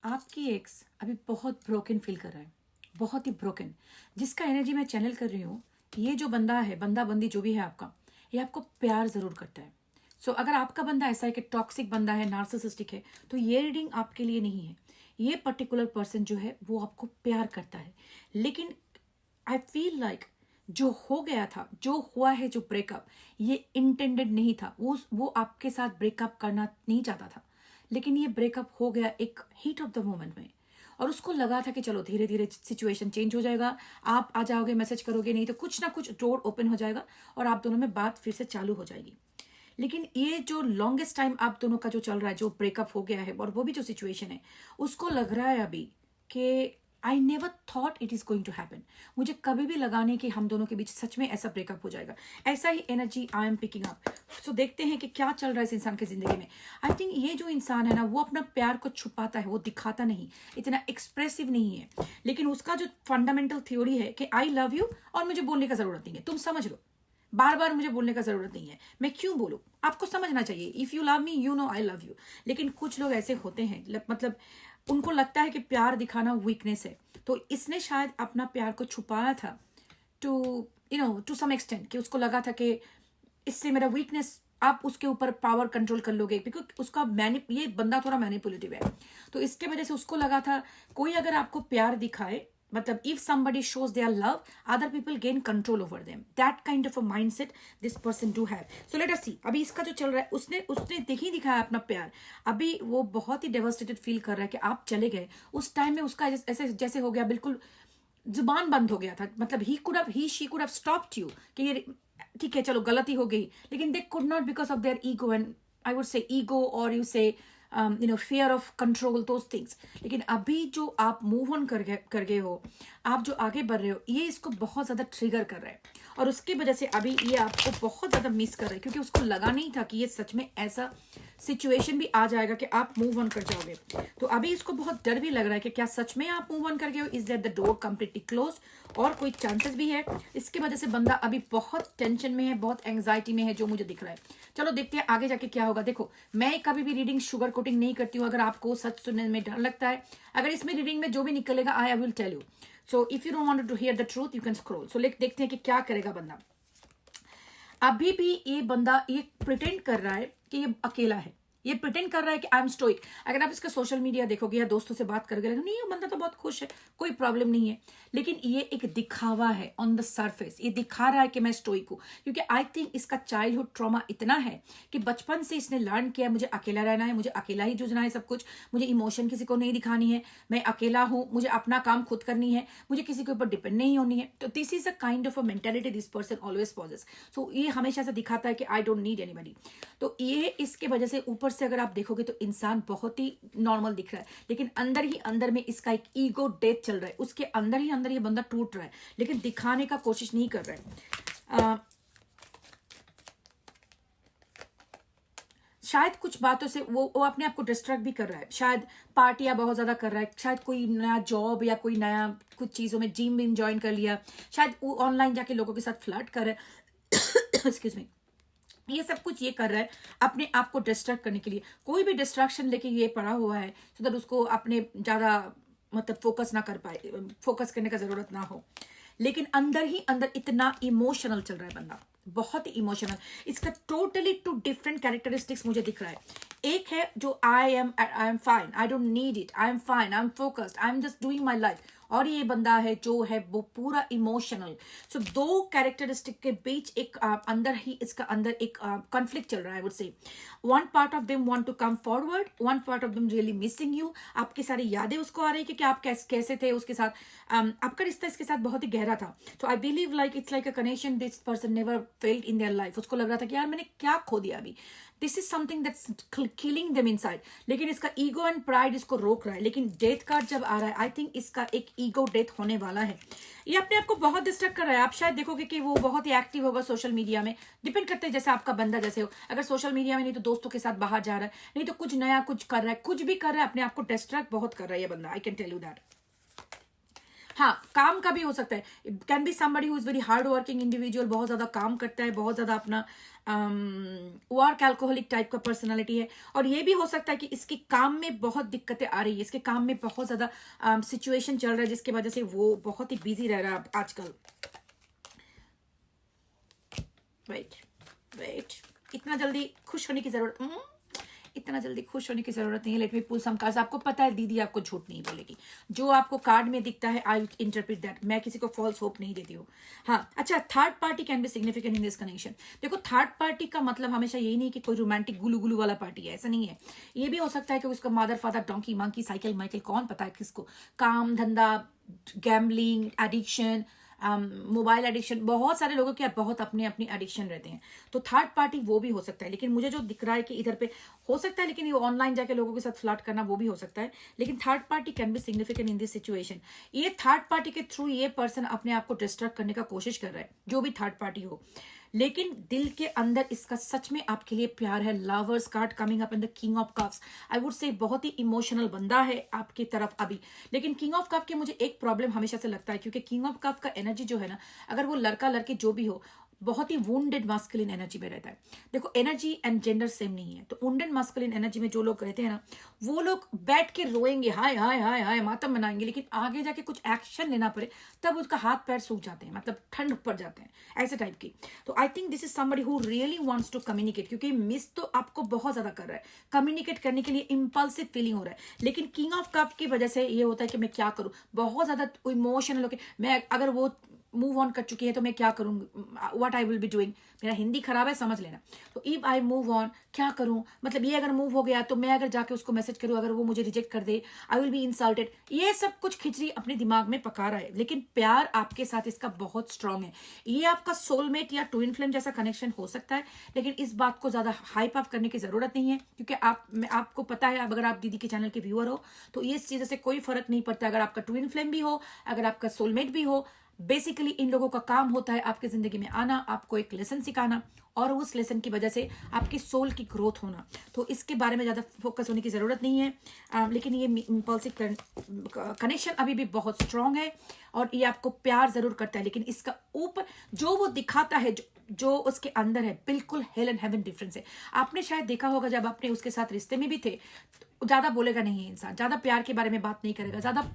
आपकी एक्स अभी बहुत ब्रोकन फील कर रहा है, बहुत ही ब्रोकन, जिसका एनर्जी मैं चैनल कर रही हूँ। ये जो बंदा है, बंदा बंदी जो भी है आपका, ये आपको प्यार जरूर करता है। सो अगर आपका बंदा ऐसा है कि टॉक्सिक बंदा है, नार्सिसिस्टिक है, तो ये रीडिंग आपके लिए नहीं है। ये पर्टिकुलर पर्सन जो है वो आपको प्यार करता है, लेकिन आई फील लाइक जो हो गया था, जो हुआ है, जो ब्रेकअप, ये इंटेंडेड नहीं था। वो आपके साथ ब्रेकअप करना नहीं चाहता था, लेकिन ये ब्रेकअप हो गया एक हीट ऑफ द मोमेंट में। और उसको लगा था कि चलो धीरे धीरे सिचुएशन चेंज हो जाएगा, आप आ जाओगे, मैसेज करोगे, नहीं तो कुछ ना कुछ डोर ओपन हो जाएगा और आप दोनों में बात फिर से चालू हो जाएगी। लेकिन ये जो लॉन्गेस्ट टाइम आप दोनों का जो चल रहा है, जो ब्रेकअप हो गया है, और वो भी जो सिचुएशन है, उसको लग रहा है अभी कि I never thought it is going to happen. मुझे कभी भी लगा नहीं कि हम दोनों के बीच सच में ऐसा ब्रेकअप हो जाएगा। ऐसा ही energy I am picking up. So देखते हैं कि क्या चल रहा है इस इंसान की जिंदगी में। आई थिंक ये जो इंसान है ना, वो अपना प्यार को छुपाता है, वो दिखाता नहीं, इतना एक्सप्रेसिव नहीं है। लेकिन उसका जो फंडामेंटल थ्योरी है कि आई लव यू और मुझे बोलने का जरूरत नहीं है, तुम समझ लो, बार बार मुझे बोलने का जरूरत नहीं है, मैं क्यों बोलूं, आपको समझना चाहिए। If you love me you know I love you. लेकिन कुछ लोग ऐसे होते हैं, मतलब उनको लगता है कि प्यार दिखाना वीकनेस है, तो इसने शायद अपना प्यार को छुपाया था टू टू सम एक्सटेंट, कि उसको लगा था कि इससे मेरा वीकनेस आप उसके ऊपर पावर कंट्रोल कर लोगे, बिकॉज उसका ये बंदा थोड़ा मैनिपुलेटिव है। तो इसके वजह से उसको लगा था कोई अगर आपको प्यार दिखाए, मतलब if somebody shows their love, other people gain control over them. That kind of a mindset this person do have. So let us see. अभी इसका जो चल रहा है, उसने ही दिखाया अपना प्यार। अभी वो बहुत ही डेवास्टेटेड फील कर रहा है कि आप चले गए। उस टाइम में उसका ऐसे जैसे हो गया, बिल्कुल जुबान बंद हो गया था। मतलब she could have stopped you कि ये ठीक है, चलो गलती हो गई, लेकिन they could not because of their ego, and I would say ego, or you say fear of control, those things. लेकिन अभी जो आप मूव ऑन कर गए हो, आप जो आगे बढ़ रहे हो, ये इसको बहुत ज़्यादा ट्रिगर कर रहा है, और उसकी वजह से अभी ये आपको बहुत ज़्यादा मिस कर रहा है, क्योंकि उसको लगा नहीं था कि ये सच में ऐसा सिचुएशन भी आ जाएगा कि आप मूव ऑन कर जाओगे। तो अभी इसको बहुत डर भी लग रहा है कि क्या सच में आप मूव ऑन कर गए हो, is that the door completely close, और कोई चांसेस भी है। इसकी वजह से बंदा अभी बहुत टेंशन में है, बहुत एंग्जाइटी में है, जो मुझे दिख रहा है। चलो देखते हैं आगे जाके क्या होगा। देखो, मैं कभी भी रीडिंग शुगर कोटिंग नहीं करती हूँ। अगर आपको सच सुनने में डर लगता है, अगर इसमें रीडिंग में जो भी निकलेगा, I will tell you. So if you don't want to hear the truth, you can scroll. So देखते हैं कि क्या करेगा बंदा। अभी भी ये बंदा ये प्रिटेंड कर रहा है कि ये अकेला है, ये प्रिटेंड कर रहा है कि आई एम स्टोइक। अगर आप इसका सोशल मीडिया देखोगे या दोस्तों से बात करके, नहीं ये बंदा तो बहुत खुश है, कोई प्रॉब्लम नहीं है, लेकिन ये एक दिखावा है ऑन द सरफेस। ये दिखा रहा है कि मैं स्टोइक हूँ, क्योंकि आई थिंक इसका चाइल्डहुड ट्रॉमा इतना है कि बचपन से इसने लर्न किया मुझे अकेला रहना है, मुझे अकेला ही जूझना है सब कुछ, मुझे इमोशन किसी को नहीं दिखानी है, मैं अकेला हूँ, मुझे अपना काम खुद करनी है, मुझे किसी के ऊपर डिपेंड नहीं होनी है। तो this is a kind of a mentality this person always possess. So ये हमेशा से दिखाता है कि आई डोंट नीड एनीबडी। तो ये इसके वजह से ऊपर से अगर आप देखोगे तो इंसान बहुत ही नॉर्मल दिख रहा है, लेकिन अंदर ही अंदर में इसका एक ईगो डेथ चल रहा है। उसके अंदर ही अंदर ये बंदा टूट रहा है, लेकिन दिखाने का कोशिश नहीं कर रहा है। शायद कुछ बातों से वो अपने आप को डिस्ट्रैक्ट भी कर रहा है, शायद पार्टियां बहुत ज्यादा कर रहा है, शायद कोई नया जॉब या कोई नया कुछ चीजों में जिम विम ज्वाइन कर लिया, शायद वो ऑनलाइन जाके लोगों के साथ फ्लर्ट कर रहा है। Excuse me. ये सब कुछ ये कर रहा है अपने आप को डिस्ट्रैक्ट करने के लिए। कोई भी डिस्ट्रैक्शन लेके ये पड़ा हुआ है, सो दैट उसको अपने ज्यादा मतलब फोकस ना कर पाए, फोकस करने का जरूरत ना हो। लेकिन अंदर ही अंदर इतना इमोशनल चल रहा है बंदा, बहुत ही इमोशनल। इसका टोटली टू डिफरेंट कैरेक्टरिस्टिक्स मुझे दिख रहा है। एक है जो I am fine, I don't need it, I am fine, I am focused, I am just doing my life. और ये बंदा है जो है वो पूरा इमोशनल। सो दो कैरेक्टरिस्टिक के बीच एक अंदर ही इसका अंदर एक कॉन्फ्लिक्ट चल रहा है। I would say one part of them want to come forward, one part of them really missing you. आपकी सारी यादें उसको आ रही है कि आप कैसे थे उसके साथ। आपका रिश्ता इसके साथ बहुत ही गहरा था। So I believe like it's like a connection this person never failed in their life. उसको लग रहा था कि यार मैंने क्या खो दिया अभी, this is something that's killing them inside. लेकिन इसका ईगो एंड प्राइड इसको रोक रहा है। लेकिन डेथ कार्ड जब आ रहा है, आई थिंक इसका एक ईगो डेथ होने वाला है। ये अपने आप को बहुत डिस्टर्ब कर रहा है। आप शायद देखोगे कि वो बहुत ही एक्टिव होगा सोशल मीडिया में, डिपेंड करते हैं जैसे आपका बंदा जैसे हो। अगर सोशल मीडिया में नहीं तो दोस्तों के साथ बाहर जा रहा है, नहीं तो कुछ नया कुछ कर रहा है, कुछ भी कर रहा है, अपने आप को डिस्ट्रैक्ट बहुत कर रहा है ये बंदा। I can tell you that. हाँ, काम का भी हो सकता है। It can be somebody who is very hard working individual, बहुत ज्यादा काम करता है, बहुत ज्यादा अपना वर्क एल्कोहलिक टाइप का पर्सनालिटी है। और ये भी हो सकता है कि इसके काम में बहुत दिक्कतें आ रही है, इसके काम में बहुत ज्यादा सिचुएशन चल रहा है जिसकी वजह से वो बहुत ही बिजी रह रहा है आजकल। वेट वेट, इतना जल्दी खुश होने की जरूरत इतना जल्दी खुश होने की जरूरत नहीं है। लेट मी पुल सम कार्ड्स। आपको पता है दीदी आपको झूठ नहीं बोलेगी, जो आपको कार्ड में दिखता है आई इंटरप्रेट दैट। मैं किसी को फॉल्स होप नहीं देती हूँ। हाँ अच्छा, third party can be significant in this connection. देखो थर्ड पार्टी का मतलब हमेशा यही नहीं कि कोई रोमांटिक गुलू गुलू वाला पार्टी है, ऐसा नहीं है। ये भी हो सकता है कि उसका mother father donkey monkey cycle Michael, कौन पता है किसको, काम धंधा, गैम्बलिंग एडिक्शन, मोबाइल एडिक्शन, बहुत सारे लोगों के बहुत अपने अपनी एडिक्शन रहते हैं। तो थर्ड पार्टी वो भी हो सकता है। लेकिन मुझे जो दिख रहा है कि इधर पे हो सकता है, लेकिन ये ऑनलाइन जाके लोगों के साथ फ्लर्ट करना वो भी हो सकता है। लेकिन third party can be significant in this situation. ये थर्ड पार्टी के थ्रू ये पर्सन अपने आप को डिस्ट्रैक्ट करने का कोशिश कर रहा है, जो भी थर्ड पार्टी हो। लेकिन दिल के अंदर इसका सच में आपके लिए प्यार है। Lovers card coming up in the king of cups. I would से बहुत ही इमोशनल बंदा है आपकी तरफ अभी। लेकिन किंग ऑफ कप के मुझे एक प्रॉब्लम हमेशा से लगता है, क्योंकि किंग ऑफ कप का एनर्जी जो है ना, अगर वो लड़का लड़की जो भी हो, बहुत ही वुंडेड मास्कुलिन एनर्जी में रहता है। देखो एनर्जी एंड जेंडर सेम नहीं है। तो वुंडेड मास्कुलिन एनर्जी में जो लोग रहते हैं ना, वो लोग बैठ के रोएंगे, हाय हाय हाय हाय मातम मनाएंगे, लेकिन आगे जाके कुछ एक्शन लेना पड़े तब उसका हाथ पैर सूख जाते हैं, मतलब ठंड पड़ जाते हैं, ऐसे टाइप की। तो I think this is somebody who really wants to communicate, क्योंकि मिस तो आपको बहुत ज्यादा कर रहा है, कम्युनिकेट करने के लिए इम्पल्सिव फीलिंग हो रहा है। लेकिन किंग ऑफ कप की वजह से ये होता है कि मैं क्या करूं, बहुत ज्यादा इमोशनल होकर मैं, अगर वो मूव ऑन कर चुकी है तो मैं क्या करूँ, what I will be doing. मेरा हिंदी खराब है समझ लेना। तो इफ आई मूव ऑन, क्या करूँ, मतलब ये अगर मूव हो गया तो मैं अगर जाके उसको मैसेज करूँ, अगर वो मुझे रिजेक्ट कर दे, आई विल बी इंसल्टेड। ये सब कुछ खिचड़ी अपने दिमाग में पका रहा है। लेकिन प्यार आपके साथ इसका बहुत स्ट्रांग है। ये आपका सोलमेट या ट्विन फ्लेम जैसा कनेक्शन हो सकता है। लेकिन इस बात को ज्यादा हाइप अप करने की जरूरत नहीं है, क्योंकि आपको पता है, अगर आप दीदी के चैनल के व्यूअर हो तो इस चीज से कोई फर्क नहीं पड़ता। अगर आपका ट्विन फ्लेम भी हो, अगर आपका सोलमेट भी हो, बेसिकली इन लोगों का काम होता है आपकी जिंदगी में आना, आपको एक लेसन सिखाना, और उस लेसन की वजह से आपकी सोल की ग्रोथ होना। तो इसके बारे में ज़्यादा फोकस होने की ज़रूरत नहीं है। लेकिन ये इम्पल्सिव कनेक्शन अभी भी बहुत स्ट्रांग है और ये आपको प्यार ज़रूर करता है। लेकिन इसका ऊपर जो वो दिखाता है, जो उसके अंदर है, बिल्कुल हेल एंड हेवन डिफरेंस है। आपने शायद देखा होगा, जब आपने उसके साथ रिश्ते में भी थे, ज़्यादा बोलेगा नहीं इंसान, ज़्यादा प्यार के बारे में बात नहीं करेगा, ज़्यादा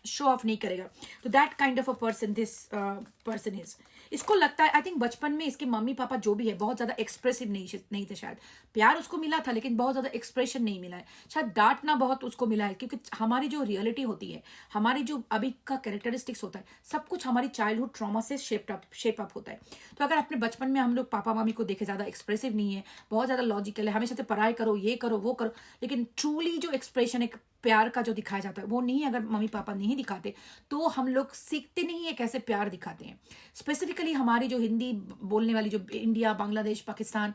शो ऑफ नहीं करेगा। तो that kind of a person this person is. इसको लगता है, आई थिंक बचपन में इसके मम्मी पापा जो भी है बहुत ज्यादा एक्सप्रेसिव नहीं थे। शायद प्यार उसको मिला था लेकिन बहुत ज्यादा एक्सप्रेशन नहीं मिला है। शायद डांटना बहुत उसको मिला है, क्योंकि हमारी जो रियलिटी होती है, हमारी जो अभी का कैरेक्टरिस्टिक्स होता है, सब कुछ हमारी चाइल्डहुड ट्रॉमा से शेप अप होता है। तो अगर अपने बचपन में हम लोग पापा मम्मी को देखे, ज्यादा एक्सप्रेसिव नहीं है, बहुत ज्यादा लॉजिकल है, हमेशा से पढ़ाई करो, ये करो वो करो, लेकिन ट्रूली जो एक्सप्रेशन एक प्यार का जो दिखाया जाता है वो नहीं, अगर मम्मी पापा नहीं दिखाते तो हम लोग सीखते नहीं है कैसे प्यार दिखाते हैं। स्पेसिफिकली हमारी जो हिंदी बोलने वाली, जो इंडिया, बांग्लादेश, पाकिस्तान,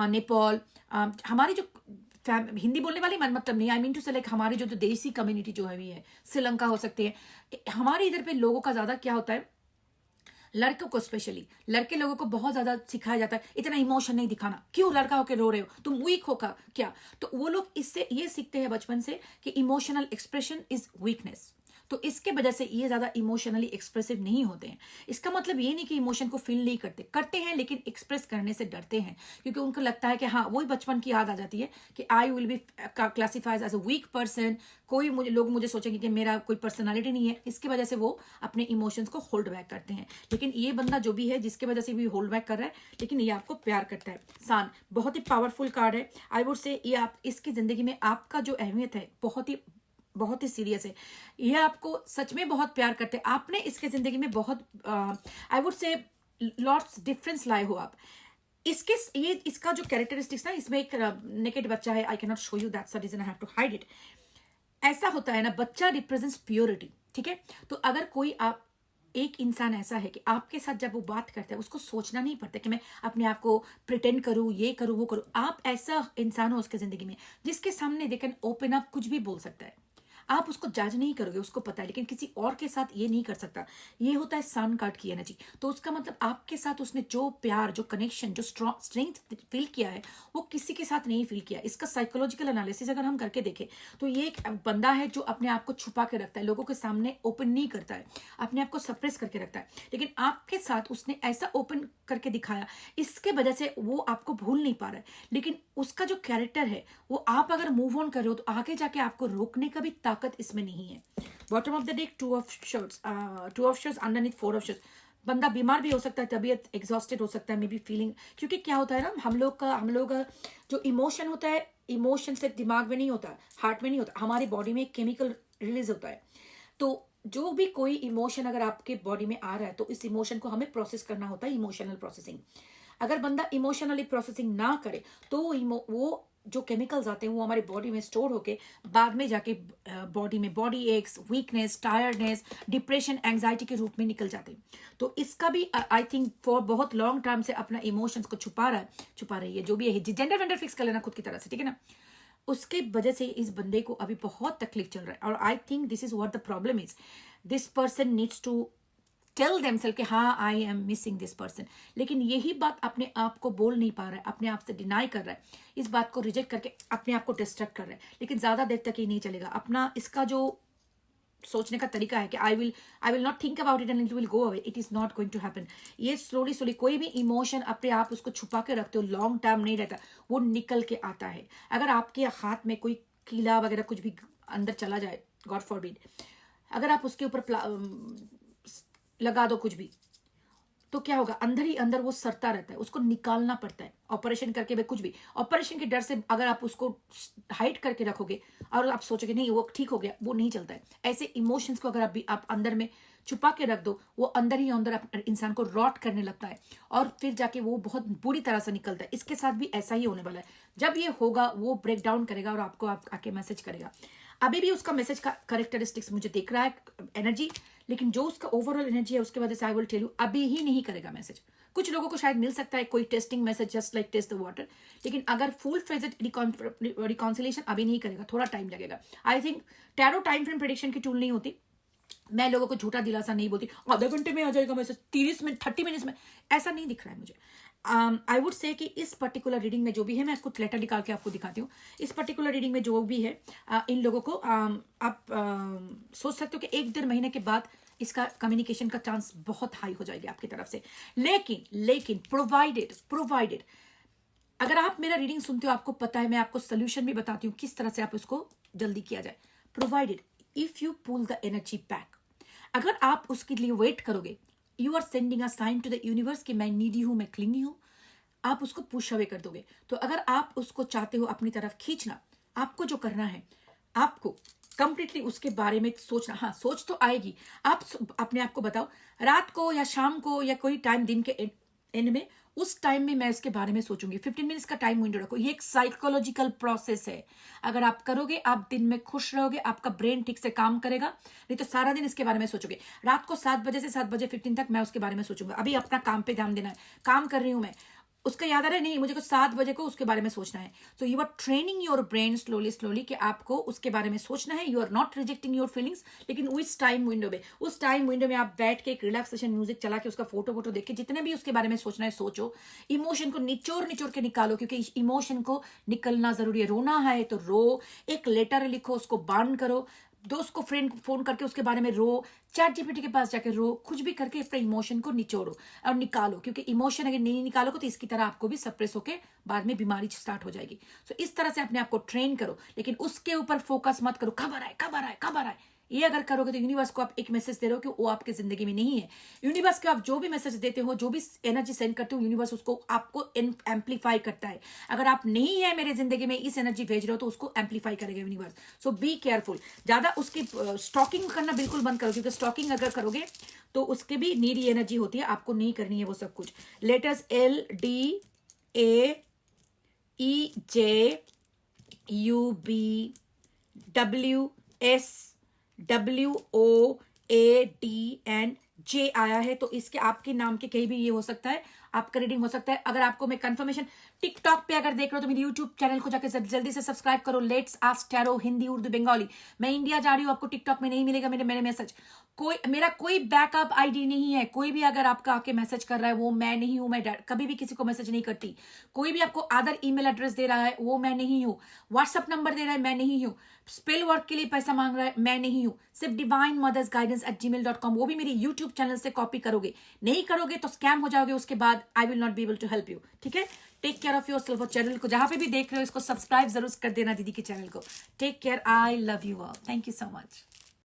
नेपाल, हमारी जो हिंदी बोलने वाली मतलब नहीं, आई मीन टू से लाइक हमारी जो देसी कम्युनिटी जो है, श्रीलंका हो सकती है, हमारे इधर पे लोगों का ज्यादा क्या होता है, लड़कों को स्पेशली लड़के लोगों को बहुत ज्यादा सिखाया जाता है इतना इमोशन नहीं दिखाना, क्यों लड़का होकर रो रहे हो, तुम वीक हो का क्या। तो वो लोग इससे ये सीखते हैं बचपन से कि इमोशनल एक्सप्रेशन इज वीकनेस। तो इसके वजह से ये ज्यादा इमोशनली एक्सप्रेसिव नहीं होते हैं। इसका मतलब ये नहीं कि इमोशन को फील नहीं करते हैं, लेकिन एक्सप्रेस करने से डरते हैं, क्योंकि उनको लगता है कि हाँ, वही बचपन की याद आ जाती है कि I will be classified as a weak person, लोग मुझे सोचेंगे कि मेरा कोई पर्सनालिटी नहीं है। इसकी वजह से वो अपने इमोशंस को होल्ड बैक करते हैं। लेकिन ये बंदा जो भी है, जिसके वजह से भी होल्ड बैक कर रहा है, लेकिन ये आपको प्यार करता है। सान बहुत ही पावरफुल कार्ड है। आई वुड से ये आप इसकी जिंदगी में आपका जो अहमियत है बहुत ही सीरियस है। ये आपको सच में बहुत प्यार करते हैं। आपने इसके जिंदगी में बहुत आई वुड से लॉट्स डिफरेंस लाए हो आप। इसका जो कैरेक्टरिस्टिक्स ना, इसमें एक नेकेड बच्चा है, I can not show you, that's the reason I have to hide it. ऐसा होता है ना, बच्चा रिप्रेजेंट्स प्योरिटी, ठीक है। तो अगर कोई एक इंसान ऐसा है कि आपके साथ जब वो बात करता है, उसको सोचना नहीं पड़ता कि मैं अपने आप को प्रिटेंड करूं, ये करूं वो करूं। आप ऐसा इंसान हो उसके जिंदगी में जिसके सामने दे कैन ओपन अप, कुछ भी बोल सकता है। आप उसको जज नहीं करोगे, उसको पता है, लेकिन किसी और के साथ ये नहीं कर सकता। ये होता है सन कार्ड की एनर्जी। तो उसका मतलब आपके साथ उसने जो प्यार, जो कनेक्शन, जो स्ट्रेंथ फील किया है वो किसी के साथ नहीं फील किया। इसका साइकोलॉजिकल एनालिसिस अगर हम करके देखें तो ये एक बंदा है जो अपने आप को छुपा के रखता है, लोगों के सामने ओपन नहीं करता है, अपने आप को सप्रेस करके रखता है। लेकिन आपके साथ उसने ऐसा ओपन करके दिखाया, इसके वजह से वो आपको भूल नहीं पा रहा है। लेकिन उसका जो कैरेक्टर है वो आप अगर मूव ऑन कर रहे हो तो आगे जाके आपको रोकने का भी ताकत इसमें नहीं है। Bottom of the deck 2 of shorts underneath 4 of shorts. बंदा बीमार भी हो सकता है, तबीयत एग्जॉस्टेड हो सकता है, मे बी फीलिंग, क्योंकि क्या होता है ना, हम लोग का जो इमोशन होता है, इमोशन सिर्फ दिमाग में नहीं होता, हार्ट में नहीं होता, हमारी बॉडी में एक केमिकल रिलीज होता है। तो जो भी कोई इमोशन अगर आपके बॉडी में आ रहा है तो इस इमोशन को हमें प्रोसेस करना होता है, इमोशनल प्रोसेसिंग। अगर बंदा इमोशनली प्रोसेसिंग ना करे तो वो जो केमिकल्स आते हैं वो हमारी बॉडी में स्टोर होके बाद में जाके बॉडी में body aches, weakness, tiredness, depression, anxiety के रूप में निकल जाते हैं। तो इसका भी आई थिंक फॉर बहुत लॉन्ग टर्म से अपना इमोशंस को छुपा रही है, जो भी है, जेंडर वेंडर फिक्स कर लेना खुद की तरह से, ठीक है ना। उसके वजह से इस बंदे को अभी बहुत तकलीफ चल रहा है। और I think this is what the problem is, this person needs to tell themselves कि हाँ I am missing this person, लेकिन यही बात अपने आप को बोल नहीं पा रहा है, अपने आप से डिनाई कर रहा है, इस बात को रिजेक्ट करके अपने आप को डिस्ट्रैक्ट कर रहा है। लेकिन ज्यादा देर तक ये नहीं चलेगा। अपना इसका जो सोचने का तरीका है कि I will not think about it and it will go away, it is not going to happen. ये स्लोली कोई भी इमोशन अपने आप उसको छुपा के रखते हो, लॉन्ग टर्म नहीं रहता, वो निकल के आता है। अगर आपके हाथ में कोई कीला वगैरह कुछ भी अंदर चला जाए, गॉड फॉरबिड, अगर आप उसके ऊपर लगा दो कुछ भी, तो क्या होगा, अंदर ही अंदर वो सड़ता रहता है, उसको निकालना पड़ता है। ऑपरेशन करके भी कुछ भी, ऑपरेशन के डर से अगर आप उसको हाइड करके रखोगे और आप सोचोगे नहीं वो ठीक हो गया, वो नहीं चलता है। ऐसे इमोशंस को अगर आप अंदर में छुपा के रख दो, वो अंदर ही अंदर इंसान को रॉट करने लगता है और फिर जाके वो बहुत बुरी तरह से निकलता है। इसके साथ भी ऐसा ही होने वाला है। जब ये होगा वो ब्रेक डाउन करेगा और आपको आके मैसेज करेगा। अभी भी उसका मैसेज का करेक्टरिस्टिक्स मुझे दिख रहा है, एनर्जी, लेकिन जो उसका ओवरऑल एनर्जी है उसके वजह से आई विल टेल यू अभी ही नहीं करेगा मैसेज। कुछ लोगों को शायद मिल सकता है कोई testing message, just like test the water, लेकिन अगर फुल फ्लेजेड रिकॉन्सिलेशन अभी नहीं करेगा, थोड़ा टाइम लगेगा। I think tarot time frame prediction की टूल नहीं होती, मैं लोगों को झूठा दिलासा नहीं बोलती आधे घंटे में आ जाएगा मैसेज, 30 मिनट 30 मिनट्स में, ऐसा नहीं दिख रहा है मुझे। आई वुड से कि इस पर्टिकुलर रीडिंग में जो भी है, मैं कुछ लेटर निकाल के आपको दिखाती हूँ। इस पर्टिकुलर रीडिंग में जो भी है इन लोगों को आप सोच सकते हो कि 1-1.5 महीने के बाद इसका कम्युनिकेशन का चांस बहुत हाई हो जाएगी आपकी तरफ से। लेकिन प्रोवाइडेड अगर आप मेरा रीडिंग सुनते हो, आपको पता है, मैं आपको सोल्यूशन भी बताती हूँ किस तरह से आप उसको जल्दी किया जाए। Provided if you pull the energy back, अगर आप उसके लिए वेट करोगे, you are sending a sign to the universe कि मैं नीडी हूं, मैं क्लिंगी हूं, आप उसको पुश अवे कर दोगे। तो अगर आप उसको चाहते हो अपनी तरफ खींचना, आपको जो करना है, आपको कंप्लीटली उसके बारे में सोचना। हाँ, सोच तो आएगी, आप अपने आप को बताओ रात को या शाम को या कोई टाइम दिन के एंड में, उस टाइम में मैं इसके बारे में सोचूंगी। 15 मिनट्स का टाइम विंडो रखो। ये एक साइकोलॉजिकल प्रोसेस है, अगर आप करोगे आप दिन में खुश रहोगे, आपका ब्रेन ठीक से काम करेगा। नहीं तो सारा दिन इसके बारे में सोचोगे। रात को 7 बजे से 7:15 तक मैं उसके बारे में सोचूंगा। अभी अपना काम पे ध्यान देना है, काम कर रही हूं मैं, उसका याद आ रहा है नहीं मुझे को 7 बजे को उसके बारे में सोचना है। So you are training your brain slowly कि आपको उसके बारे में सोचना है। You are not rejecting your feelings, लेकिन उस टाइम विंडो में आप बैठ के एक रिलैक्सेशन म्यूजिक चला के उसका फोटो देख के जितने भी उसके बारे में सोचना है सोचो। इमोशन को निचोड़ के निकालो, क्योंकि इमोशन को निकलना जरूरी है। रोना है तो रो, एक लेटर लिखो, उसको बांड करो, दोस्त को फ्रेंड फोन करके उसके बारे में रो, चैट जीपीटी के पास जाके रो, कुछ भी करके अपने इमोशन को निचोड़ो और निकालो। क्योंकि इमोशन अगर नहीं निकालोगे तो इसकी तरह आपको भी सप्रेस होके बाद में बीमारी स्टार्ट हो जाएगी। सो इस तरह से अपने आप को ट्रेन करो, लेकिन उसके ऊपर फोकस मत करो कब आ रहा है। ये अगर करोगे तो यूनिवर्स को आप एक मैसेज दे रहे हो कि वो आपके जिंदगी में नहीं है। यूनिवर्स को आप जो भी मैसेज देते हो, जो भी एनर्जी सेंड करते हो, यूनिवर्स उसको आपको एम्पलीफाई करता है। अगर आप नहीं है मेरे जिंदगी में, इस एनर्जी भेज रहे हो तो उसको एम्पलीफाई करेगा यूनिवर्स। सो बी केयरफुल, ज्यादा उसकी स्टॉकिंग करना बिल्कुल बंद करो, क्योंकि स्टॉकिंग अगर करोगे तो उसके भी नीडी एनर्जी होती है, आपको नहीं करनी है वो सब कुछ। लेटर्स LDAEJUBWSWOAD एंड J आया है, तो इसके आपके नाम के कहीं भी ये हो सकता है। आपका रीडिंग हो सकता है। अगर आपको मैं कंफर्मेशन टिकटॉक पे अगर देख रहे हो तो मेरे यूट्यूब चैनल को जाकर जल्दी से सब्सक्राइब करो, let's ask tarot Hindi Urdu Bengali. मैं इंडिया जा रही हूँ, आपको टिकटॉक में नहीं मिलेगा मेरे मैसेज। मेरा कोई बैकअप आईडी नहीं है। कोई भी अगर आपका आके मैसेज कर रहा है वो मैं नहीं हूं। मैं कभी भी किसी को मैसेज नहीं करती। कोई भी आपको अदर ईमेल एड्रेस दे रहा है वो मैं नहीं हूं। व्हाट्सएप नंबर दे रहा है मैं नहीं हूं। स्पेल वर्क के लिए पैसा मांग रहा है मैं नहीं हूं। सिर्फ divinemothersguidance@gmail.com, वो भी मेरी यूट्यूब चैनल से कॉपी करोगे। नहीं करोगे तो स्कैम हो जाओगे, उसके बाद I will not be able to help you. ठीक है, take care of yourself. और चैनल को जहां पे भी देख रहे हो इसको सब्सक्राइब जरूर कर देना दीदी के चैनल को। Take care, I love you all, thank you so much.